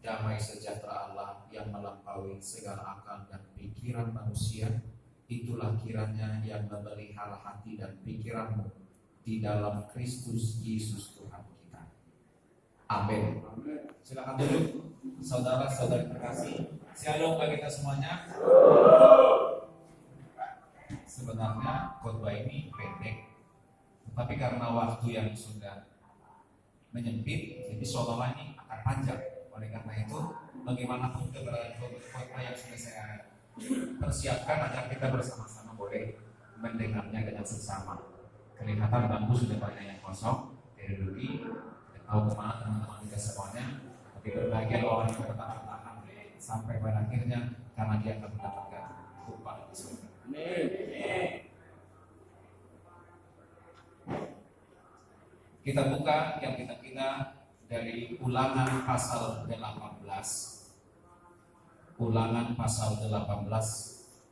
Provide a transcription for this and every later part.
Damai sejahtera Allah yang melampaui segala akal dan pikiran manusia, itulah kiranya yang memelihara hati dan pikiranmu di dalam Kristus Yesus Tuhan kita. Amin. Silakan duduk, saudara-saudari terkasih. Shalom bagi kita semuanya. Sebenarnya khotbah ini pendek, tetapi karena waktu yang sudah menyempit, jadi seolah-olah ini akan panjang. Oleh karena itu, bagaimanapun keberadaan khotbah yang sudah saya persiapkan agar kita bersama-sama boleh mendengarnya dengan seksama. Kelihatan bangku sudah banyak yang kosong, tidak rugi, tidak tahu kemana teman-teman kita semuanya. Tapi berbahagia orang yang bertahan sampai pada akhirnya, karena dia akan mendapatkan upah di surga. Kita buka yang kita dari Ulangan pasal 18. Ulangan pasal 18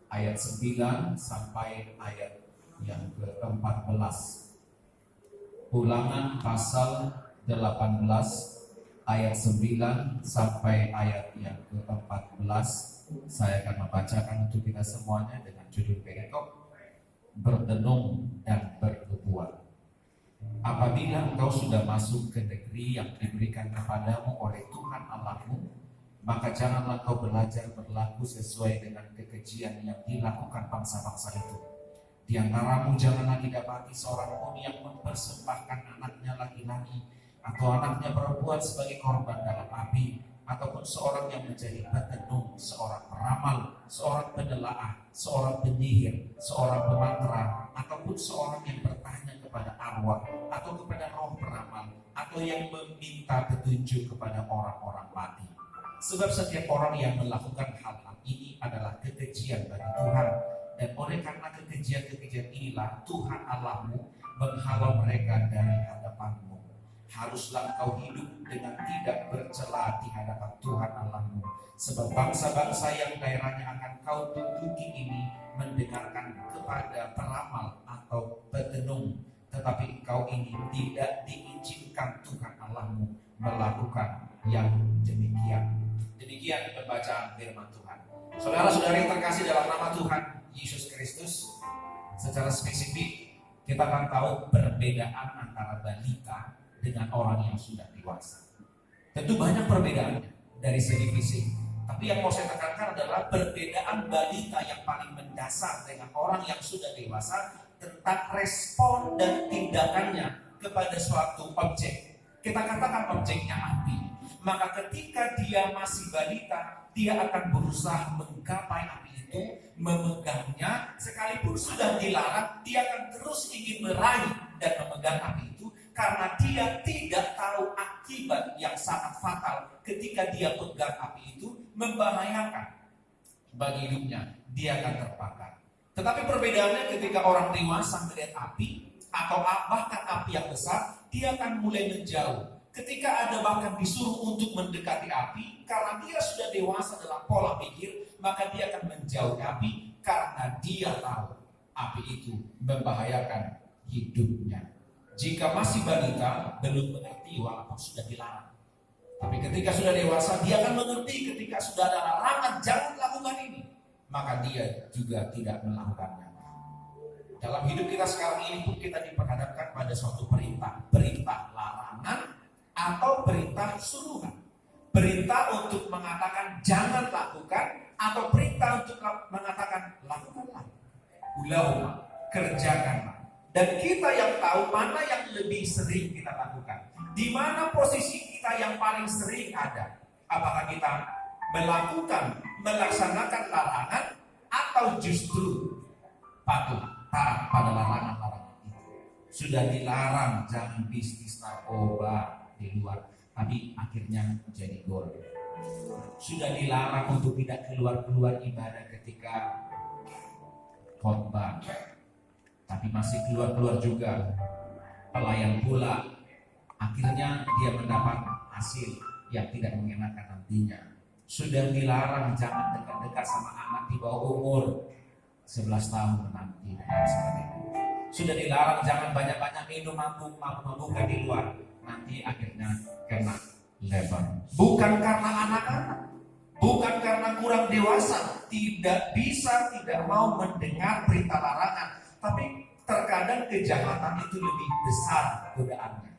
ayat 9 sampai ayat yang ke-14. Ulangan pasal 18 ayat 9 sampai ayat yang ke-14. Saya akan membacakan untuk kita semuanya dengan judul perikop berdenung dan bernubuat. Apabila engkau sudah masuk ke negeri yang diberikan kepadamu oleh Tuhan Allahmu, maka janganlah engkau belajar berlaku sesuai dengan kekejian yang dilakukan bangsa-bangsa itu. Di antaramu janganlah didapati seorang pun yang mempersembahkan anaknya laki-laki atau anaknya perempuan sebagai korban dalam api, ataupun seorang yang menjadi petenung, seorang peramal, seorang penelaah, seorang penyihir, seorang pemantra, ataupun seorang yang bertanya kepada arwah atau kepada roh peramal, atau yang meminta petunjuk kepada orang-orang mati. Sebab setiap orang yang melakukan hal-hal ini adalah kekejian bagi Tuhan, dan oleh karena kekejian-kekejian inilah Tuhan Allahmu menghalau mereka dari hadapanmu. Haruslah engkau hidup dengan tidak bercela di hadapan Tuhan Allahmu, sebab bangsa-bangsa yang daerahnya akan kau duduki ini mendengarkan kepada peramal atau petenung, tetapi engkau ini tidak diizinkan Tuhan Allahmu melakukan yang demikian. Demikian pembacaan firman Tuhan. Saudara-saudari yang terkasih dalam nama Tuhan Yesus Kristus, secara spesifik kita akan tahu perbedaan antara balita dengan orang yang sudah dewasa. Tentu banyak perbedaannya dari segi fisik, tapi yang mau saya tekankan adalah perbedaan balita yang paling mendasar dengan orang yang sudah dewasa tentang respon dan tindakannya kepada suatu objek. Kita katakan objeknya api. Maka ketika dia masih balita, dia akan berusaha menggapai api itu, memegangnya. Sekalipun sudah dilarang, dia akan terus ingin meraih dan memegang api itu, karena dia tidak tahu akibat yang sangat fatal ketika dia pegang api itu, membahayakan bagi hidupnya, dia akan terbakar. Tetapi perbedaannya ketika orang dewasa melihat api atau bahkan api yang besar, dia akan mulai menjauh. Ketika ada bahkan disuruh untuk mendekati api, karena dia sudah dewasa dalam pola pikir, maka dia akan menjauhi api karena dia tahu api itu membahayakan hidupnya. Jika masih balita, belum mengerti walaupun sudah dilarang. Tapi ketika sudah dewasa, dia akan mengerti ketika sudah ada larangan, jangan lakukan ini, maka dia juga tidak melakukannya. Dalam hidup kita sekarang ini pun kita diperhadapkan pada suatu perintah. Perintah larangan atau perintah suruhan. Perintah untuk mengatakan jangan lakukan, atau perintah untuk mengatakan lakukanlah. Ulaulah, kerjakanlah. Dan kita yang tahu mana yang lebih sering kita lakukan. Di mana posisi kita yang paling sering ada. Apakah kita melaksanakan larangan, atau justru patuh taat pada larangan-larangan itu. Sudah dilarang jangan bisnis narkoba di luar, tapi akhirnya menjadi gol. Sudah dilarang untuk tidak keluar ibadah ketika khotbah, tapi masih keluar juga. Pelayan pula, akhirnya dia mendapat hasil yang tidak mengenakan nantinya. Sudah dilarang jangan dekat-dekat sama anak di bawah umur 11 tahun nanti. Sudah dilarang jangan banyak-banyak minum mabuk-mabukan di luar, nanti akhirnya kena lebar. Bukan karena anak-anak, bukan karena kurang dewasa, tidak bisa, tidak mau mendengar perintah larangan, tapi terkadang kejahatan itu lebih besar godaannya,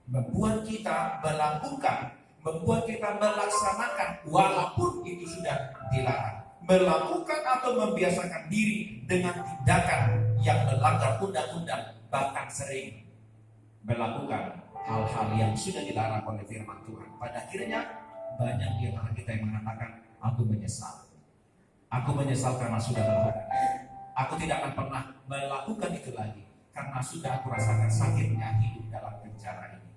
membuat kita melakukan, membuat kita melaksanakan walaupun itu sudah dilarang, melakukan atau membiasakan diri dengan tindakan yang melanggar undang-undang, bahkan sering melakukan hal-hal yang sudah dilarang oleh firman Tuhan. Pada akhirnya banyak di antara kita yang mengatakan, aku menyesal karena sudah melakukan. Aku tidak akan pernah melakukan itu lagi karena sudah aku rasakan sakitnya hidup dalam penjara ini.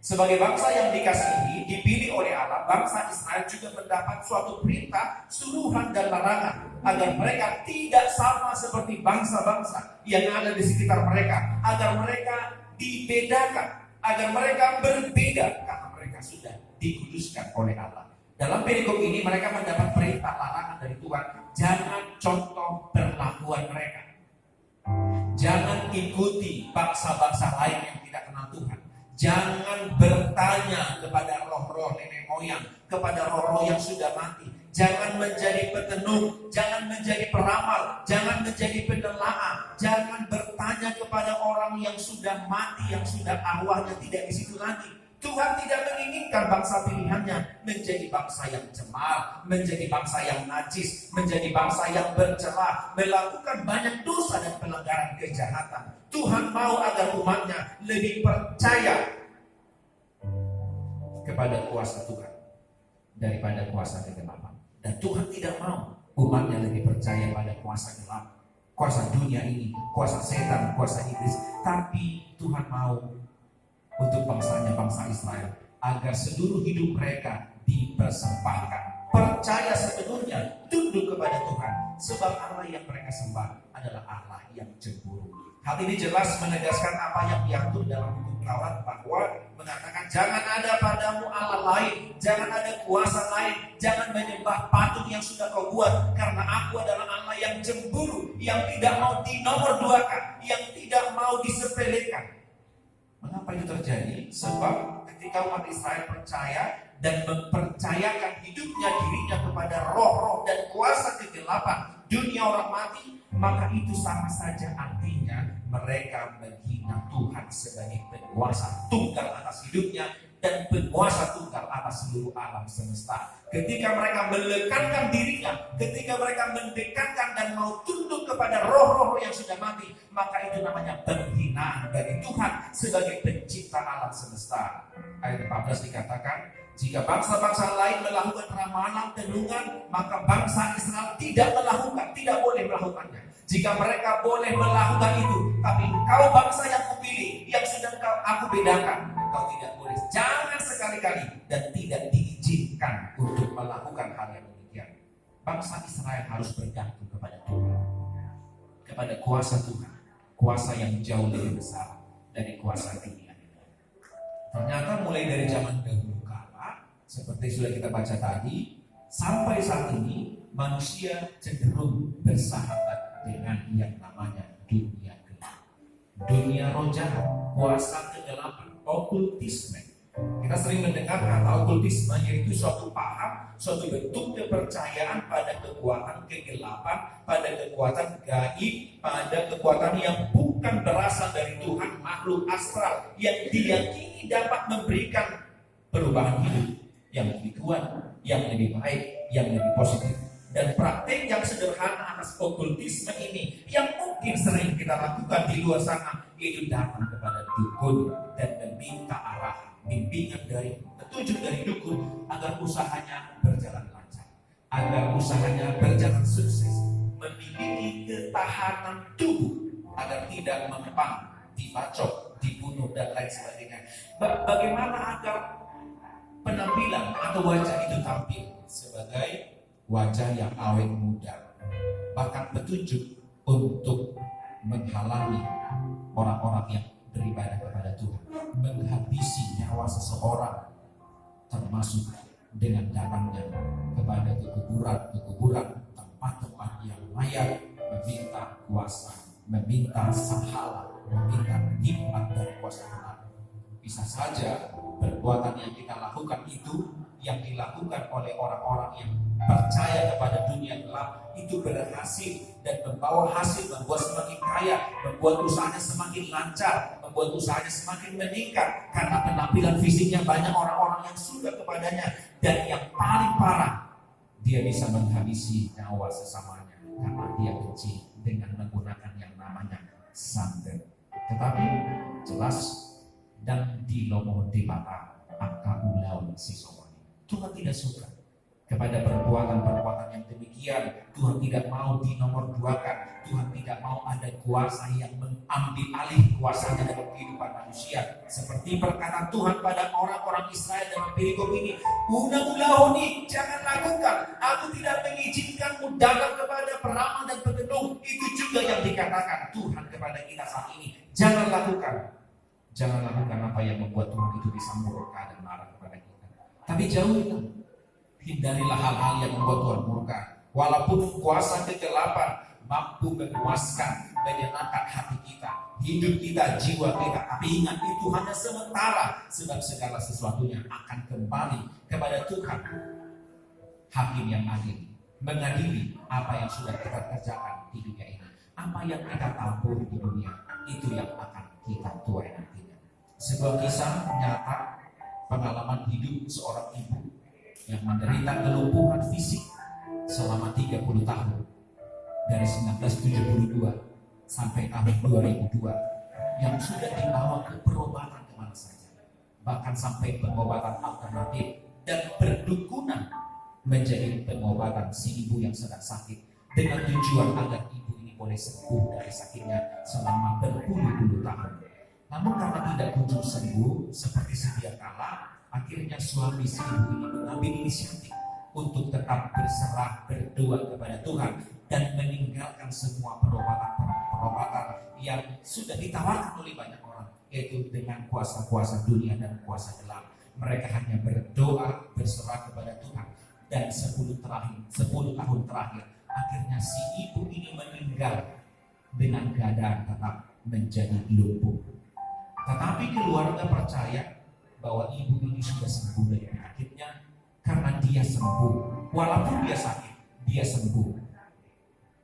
Sebagai bangsa yang dikasihi, dipilih oleh Allah, bangsa Israel juga mendapat suatu perintah, suruhan dan larangan agar mereka tidak sama seperti bangsa-bangsa yang ada di sekitar mereka, agar mereka dibedakan, agar mereka berbeda karena mereka sudah dikuduskan oleh Allah. Dalam perikop ini mereka mendapat perintah larangan dari Tuhan. Jangan contoh perlakuan mereka. Jangan ikuti bangsa-bangsa lain yang tidak kenal Tuhan. Jangan bertanya kepada roh-roh nenek moyang, kepada roh-roh yang sudah mati. Jangan menjadi petenung, jangan menjadi peramal, jangan menjadi penelaah. Jangan bertanya kepada orang yang sudah mati, yang sudah arwahnya tidak di situ lagi. Tuhan tidak menginginkan bangsa pilihannya menjadi bangsa yang cemar, menjadi bangsa yang najis, menjadi bangsa yang bercela, melakukan banyak dosa dan pelanggaran kejahatan. Tuhan mau agar umatnya lebih percaya kepada kuasa Tuhan daripada kuasa kegelapan. Dan Tuhan tidak mau umatnya lebih percaya pada kuasa gelap, kuasa dunia ini, kuasa setan, kuasa iblis. Tapi Tuhan mau untuk bangsanya, bangsa Israel, agar seluruh hidup mereka dipersembahkan, percaya sepenuhnya, tunduk kepada Tuhan, sebab Allah yang mereka sembah adalah Allah yang cemburu. Hal ini jelas menegaskan apa yang diatur dalam hukum Taurat, bahwa mengatakan jangan ada padamu Allah lain, jangan ada kuasa lain, jangan menyembah patung yang sudah kau buat, karena aku adalah Allah yang cemburu, yang tidak mau dinomorduakan, yang tidak mau disepelekan. Mengapa itu terjadi? Sebab ketika umat Israel percaya dan mempercayakan hidupnya, dirinya kepada roh-roh dan kuasa kegelapan dunia orang mati, maka itu sama saja artinya mereka menghina Tuhan sebagai penguasa tunggal atas hidupnya dan penguasa tunggal atas seluruh alam semesta. Ketika mereka melekat dirinya, ketika mereka mendekatkan dan mau tunduk kepada roh-roh yang sudah mati, maka itu namanya penghinaan dari Tuhan sebagai pencipta alam semesta. Ayat 14 dikatakan, jika bangsa-bangsa lain melakukan ramalan tenungan, maka bangsa Israel tidak boleh melakukannya. Jika mereka boleh melakukan itu, tapi engkau bangsa yang kupilih, yang sudah aku bedakan, engkau tidak boleh. Jangan sekali-kali dan tidak diizinkan untuk melakukan hal yang demikian. Bangsa Israel harus bergantung kepada Tuhan, kepada kuasa Tuhan, kuasa yang jauh lebih besar dari kuasa dunia. Ternyata mulai dari zaman dahulu kala, seperti sudah kita baca tadi, sampai saat ini manusia cenderung bersahabat dengan yang namanya dunia gelap, dunia roh jahat, kuasa kegelapan, okultisme. Kita sering mendengar kata okultisme, yaitu suatu paham, suatu bentuk kepercayaan pada kekuatan kegelapan, pada kekuatan gaib, pada kekuatan yang bukan berasal dari Tuhan, makhluk astral yang diyakini dapat memberikan perubahan hidup yang lebih kuat, yang lebih baik, yang lebih positif. Dan praktik yang sederhana atas okultisme ini yang mungkin sering kita lakukan di luar sana, itu datang kepada dukun dan meminta arah, bimbingan dari, petunjuk dari dukun agar usahanya berjalan lancar, agar usahanya berjalan sukses, memiliki ketahanan tubuh agar tidak mengepang, dibacok, dibunuh dan lain sebagainya. Bagaimana agar penampilan atau wajah itu tampil sebagai wajah yang awet muda, bahkan petunjuk untuk menghalangi orang-orang yang beribadah kepada Tuhan, menghabisi nyawa seseorang, termasuk dengan datangnya kepada kekuburan, tempat-tempat yang layak, meminta kuasa, meminta sahala, meminta hikmat dan kuasa Tuhan. Bisa saja perbuatan yang kita lakukan itu, yang dilakukan oleh orang-orang yang percaya kepada dunia gelap, itu berhasil dan membawa hasil, membuat semakin kaya, membuat usahanya semakin lancar, membuat usahanya semakin meningkat, karena penampilan fisiknya banyak orang-orang yang suka kepadanya. Dan yang paling parah, dia bisa menghabisi nyawa sesamanya karena dia benci dengan menggunakan yang namanya santet. Tetapi jelas dan di lomo debata angka ulau sisomoni, Tuhan tidak suka kepada perbuatan-perbuatan yang demikian. Tuhan tidak mau dinomorduakan. Tuhan tidak mau ada kuasa yang mengambil alih kuasanya dalam kehidupan manusia. Seperti perkataan Tuhan pada orang-orang Israel dalam perikop ini, "Unamulahoni, jangan lakukan. Aku tidak mengizinkanmu datang kepada peramal dan pegenung." Itu juga yang dikatakan Tuhan kepada kita saat ini. Jangan lakukan. Jangan lakukan apa yang membuat Tuhan itu bisa murka dan marah kepada kita. Tapi jauhilah. Hindarilah hal-hal yang membuat Tuhan murka. Walaupun kuasa kegelapan mampu memuaskan, menyenangkan hati kita, hidup kita, jiwa kita, tapi ingat itu hanya sementara, sebab segala sesuatunya akan kembali kepada Tuhan, Hakim yang adil, mengadili apa yang sudah kita kerjakan di dunia ini. Apa yang kita tabur di dunia, itu yang akan kita tuai nantinya. Sebuah kisah nyata pengalaman hidup seorang ibu yang menderita kelumpuhan fisik selama 30 tahun dari 1972 sampai tahun 2002, yang sudah dibawa ke perobatan kemana saja, bahkan sampai pengobatan alternatif dan berdukunan menjadi pengobatan si ibu yang sedang sakit, dengan tujuan agar ibu ini boleh sembuh dari sakitnya selama berpuluh-puluh tahun. Namun karena tidak kunjung sembuh seperti sedia kala, akhirnya suami si ibu ini mengambil inisiatif untuk tetap berserah, berdoa kepada Tuhan, dan meninggalkan semua perobatan yang sudah ditawarkan oleh banyak orang, yaitu dengan kuasa-kuasa dunia dan kuasa gelap. Mereka hanya berdoa, berserah kepada Tuhan, dan 10 tahun terakhir, akhirnya si ibu ini meninggal dengan keadaan tetap menjadi lumpuh. Tetapi keluarga percaya bahwa ibu ini sudah sembuh dari penyakitnya, karena dia sembuh. Walaupun dia sakit, dia sembuh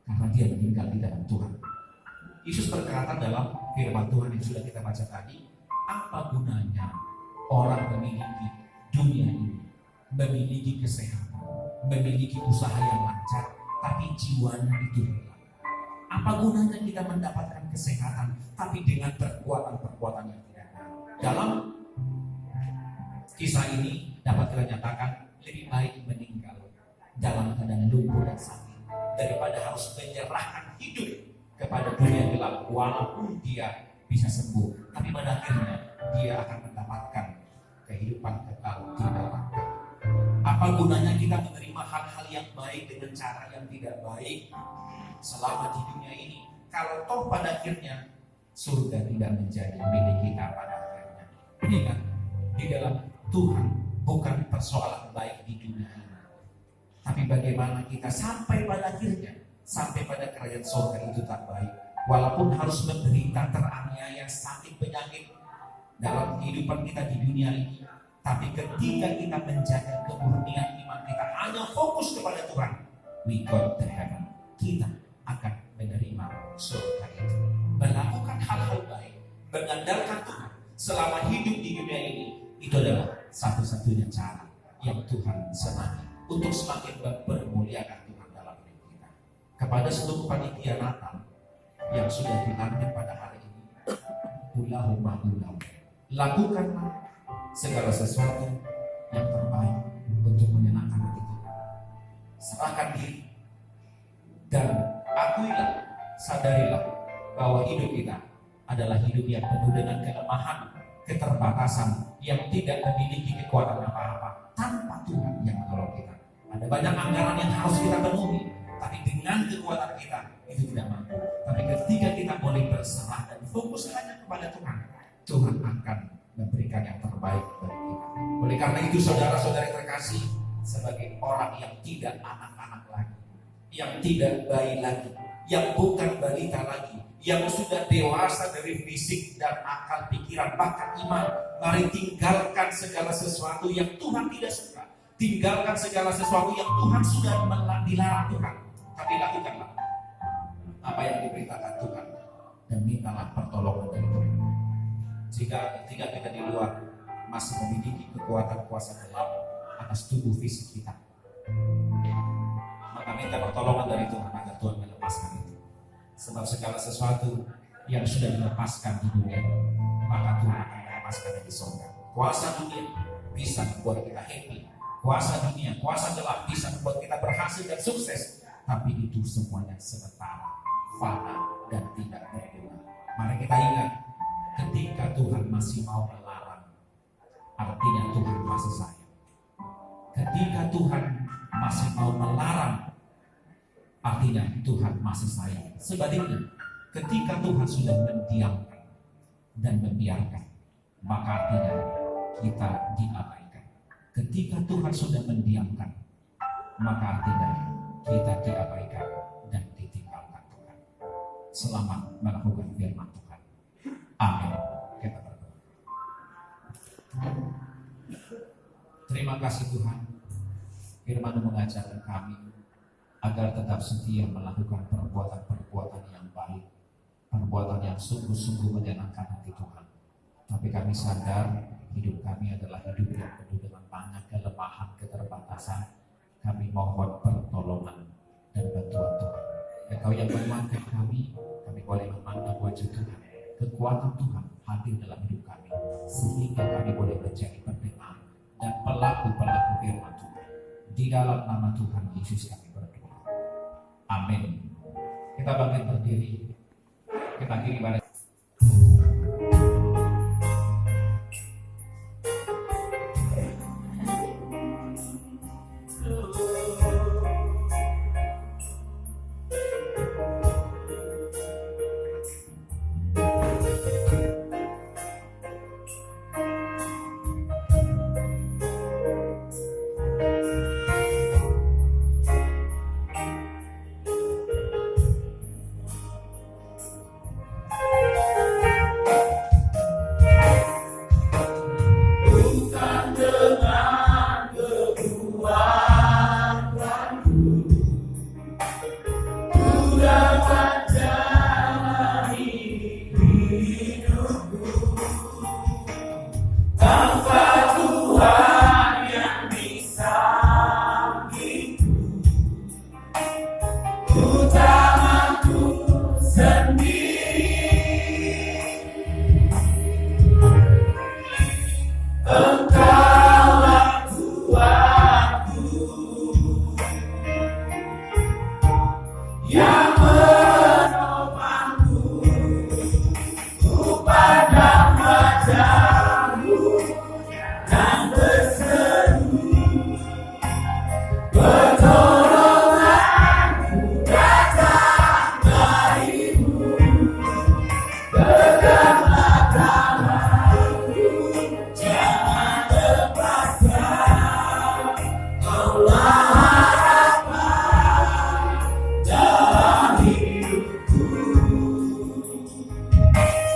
karena dia meninggal di dalam Tuhan. Yesus berkata dalam firman Tuhan yang sudah kita baca tadi, apa gunanya orang memiliki dunia ini, memiliki kesehatan, memiliki usaha yang lancar, tapi jiwanya itu hilang? Apa gunanya kita mendapatkan kesehatan, tapi dengan perbuatan-perbuatan yang tidak benar? Dalam kisah ini dapat kita nyatakan, lebih baik meninggal dalam keadaan lumpuh dan sakit daripada harus menyerahkan hidup kepada dunia gelap. Walaupun dia bisa sembuh, tapi pada akhirnya dia akan mendapatkan kehidupan kekal di neraka. Apa gunanya kita menerima hal-hal yang baik dengan cara yang tidak baik selama di dunia ini, kalau toh pada akhirnya surga tidak menjadi milik kita pada akhirnya? Ingat, di dalam Tuhan bukan persoalan baik di dunia ini, tapi bagaimana kita sampai pada akhirnya, sampai pada kerajaan surga itu tak baik. Walaupun harus menderita, teraniaya, sakit, penyakit dalam kehidupan kita di dunia ini, tapi ketika kita menjaga kemurnian iman kita, hanya fokus kepada Tuhan, we got the heaven. Kita akan menerima surga itu. Melakukan hal-hal baik, mengandalkan Tuhan selama hidup di dunia ini, itu adalah satu-satunya cara yang Tuhan senangi untuk semakin mempermuliakan Tuhan dalam hidup kita. Kepada seluruh panitia Natal yang sudah dilantik pada hari ini, Allahumma lakukanlah segala sesuatu yang terbaik untuk menyenangkan hati Tuhan. Serahkan diri dan akuilah, sadarilah bahwa hidup kita adalah hidup yang penuh dengan kelemahan, keterbatasan, yang tidak memiliki kekuatan apa-apa. banyak anggaran yang harus kita penuhi, tapi dengan kekuatan kita itu tidak mampu. Tapi ketika kita boleh berserah dan fokus hanya kepada Tuhan, Tuhan akan memberikan yang terbaik bagi kita. Oleh karena itu saudara-saudari terkasih, sebagai orang yang tidak anak-anak lagi, yang tidak bayi lagi, yang bukan balita lagi, yang sudah dewasa dari fisik dan akal, pikiran, bahkan iman, mari tinggalkan segala sesuatu yang Tuhan tidak suka. Tinggalkan segala sesuatu yang Tuhan sudah dilarang Tuhan. Tapi lakukanlah apa yang diberitakan Tuhan dan mintalah pertolongan dari Tuhan. Jika ketika kita di luar masih memiliki kekuatan kuasa gelap atas tubuh fisik kita, maka minta pertolongan dari Tuhan agar Tuhan melepaskan itu. Sebab segala sesuatu yang sudah dilepaskan di dunia, maka Tuhan akan melepaskannya di surga. Kuasa dunia bisa membuat kita happy. Kuasa dunia, kuasa gelap bisa membuat kita berhasil dan sukses. Tapi itu semuanya sementara, fana dan tidak berguna. Mari kita ingat, ketika Tuhan masih mau melarang, artinya Tuhan masih sayang. Ketika Tuhan masih mau melarang, artinya Tuhan masih sayang. Sebaliknya, ketika Tuhan sudah mendiamkan dan membiarkan, maka artinya kita diabaikan. Ketika Tuhan sudah mendiamkan, maka artinya kita diabaikan dan ditinggalkan Tuhan. Selamat melakukan firman Tuhan. Amin. Kita berdoa. Terima kasih Tuhan, firman mengajarkan kami agar tetap setia melakukan perbuatan-perbuatan yang baik, perbuatan yang sungguh-sungguh menyenangkan hati Tuhan. Tapi kami sadar hidup kami adalah hidup yang penuh dengan banyak kelemahan, keterbatasan. Kami mohon pertolongan dan bantuan Tuhan. Engkau yang menguatkan kami boleh memandang wajah Tuhan. Kekuatan Tuhan hadir dalam hidup kami, sehingga kami boleh menjadi pendengar dan pelaku-pelaku firman Tuhan. Di dalam nama Tuhan Yesus kami berdoa. Amin. Kita bangkit berdiri. Kita kiri balik.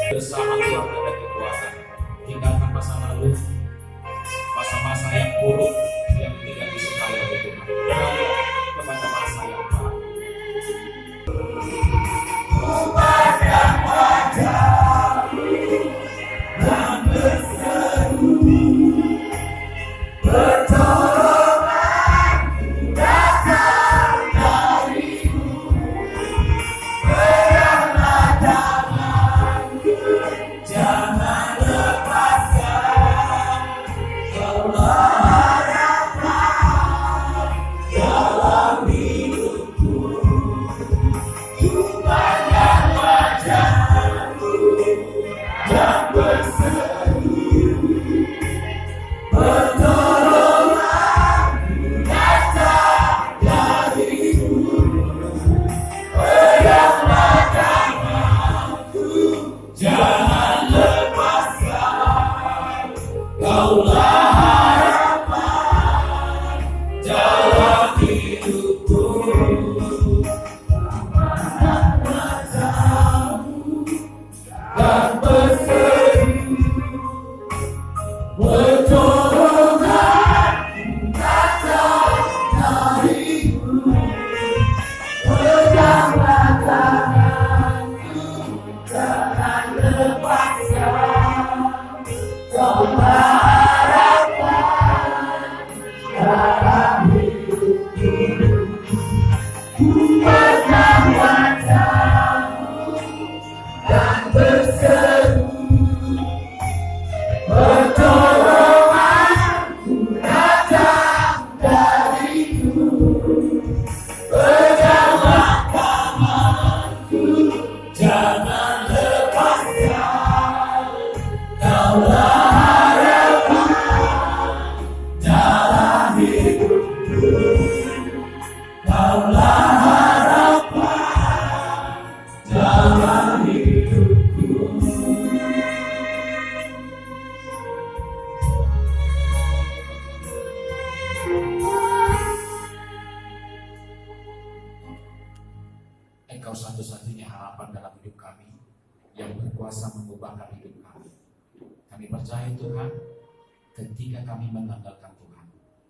Bersama Tuhan ada kekuatan. Tinggalkan masa lalu, masa-masa yang buruk yang tidak disukai oleh Tuhan. Kembali kepada masa yang baru. Memandang wajah-Mu dan berseru, pertolongan-Ku datang dari-Mu. Peganglah tangan-Ku, jangan lepaskan. Allah satu-satunya harapan dalam hidup kami, yang berkuasa mengubahkan hidup kami. Kami percaya Tuhan, ketika kami mengandalkan Tuhan,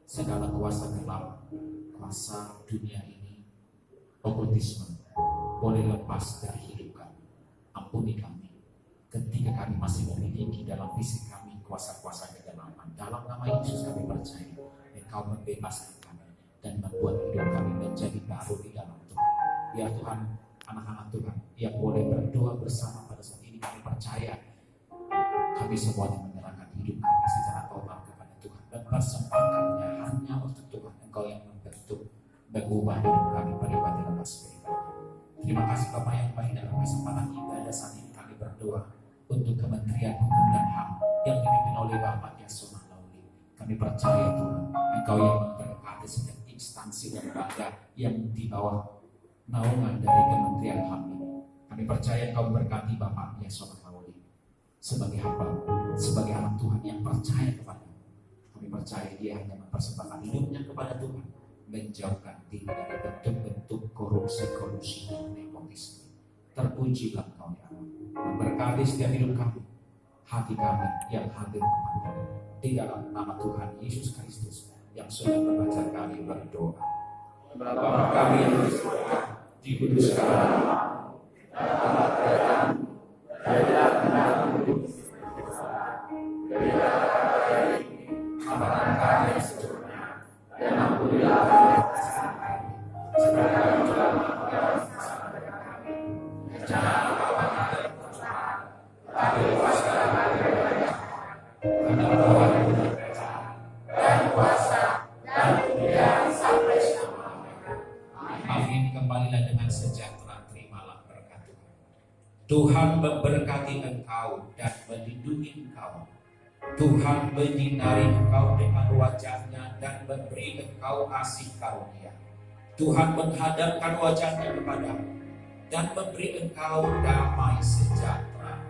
segala kuasa gelap, kuasa dunia ini, okultisme, boleh lepas dari hidup kami. Ampuni kami, ketika kami masih memiliki dalam fisik kami kuasa-kuasa kegelapan. Dalam nama Yesus kami percaya, Engkau membebaskan kami dan membuat hidup kami menjadi baru di dalam Tuhan. Biar Tuhan, anak-anak Tuhan yang boleh berdoa bersama pada saat ini, kami percaya kami semuanya menyerahkan hidup kami secara total kepada Tuhan dan persembahkannya hanya untuk Tuhan. Engkau yang membentuk, mengubah hidup kami pada batin dan spiritual. Terima kasih Bapak yang baik, dalam kesempatan ibadah saat ini kami berdoa untuk Kementerian Hukum dan HAM yang dipimpin oleh Bapak Yasona Lawli. Kami percaya Tuhan, Engkau yang memberkati setiap instansi dan lembaga yang di bawah naungan dari Kementerian HAM ini. Kami percaya Engkau memberkati Bapak Yasona Lawli sebagai hamba, sebagai anak Tuhan yang percaya kepada. Kami percaya dia hanya mempersembahkan hidupnya kepada Tuhan, menjauhkan diri dari bentuk-bentuk korupsi dan nepotisme. Terpujilah Engkau ya Allah, memberkati setiap hidup kami, hati kami yang hadir kepada di dalam nama Tuhan Yesus Kristus yang sudah mengajar kami berdoa. Bapa kami yang di surga, dikuduskanlah namamu, datanglah kerajaanmu, jadilah kehendakmu berilah kepada hari ini makanan kami yang secukupnya, dan ampunilah kesalahan kami, seperti kami telah mengampuni kesalahan kami. Jangan bawa kami dalam pencobaan, tapi lepaskanlah kami dari jahat. Karena Tuhan yang punya kerajaan dan kuasa dan kemuliaan sampai selama-lamanya. Amin. Kembalilah dengan sejahtera, terimalah berkat Tuhan. Tuhan memberkati engkau dan melindungi engkau. Tuhan menyinari engkau dengan wajah-Nya dan memberi engkau kasih karunia. Tuhan menghadapkan wajah-Nya kepadamu dan memberi engkau damai sejahtera.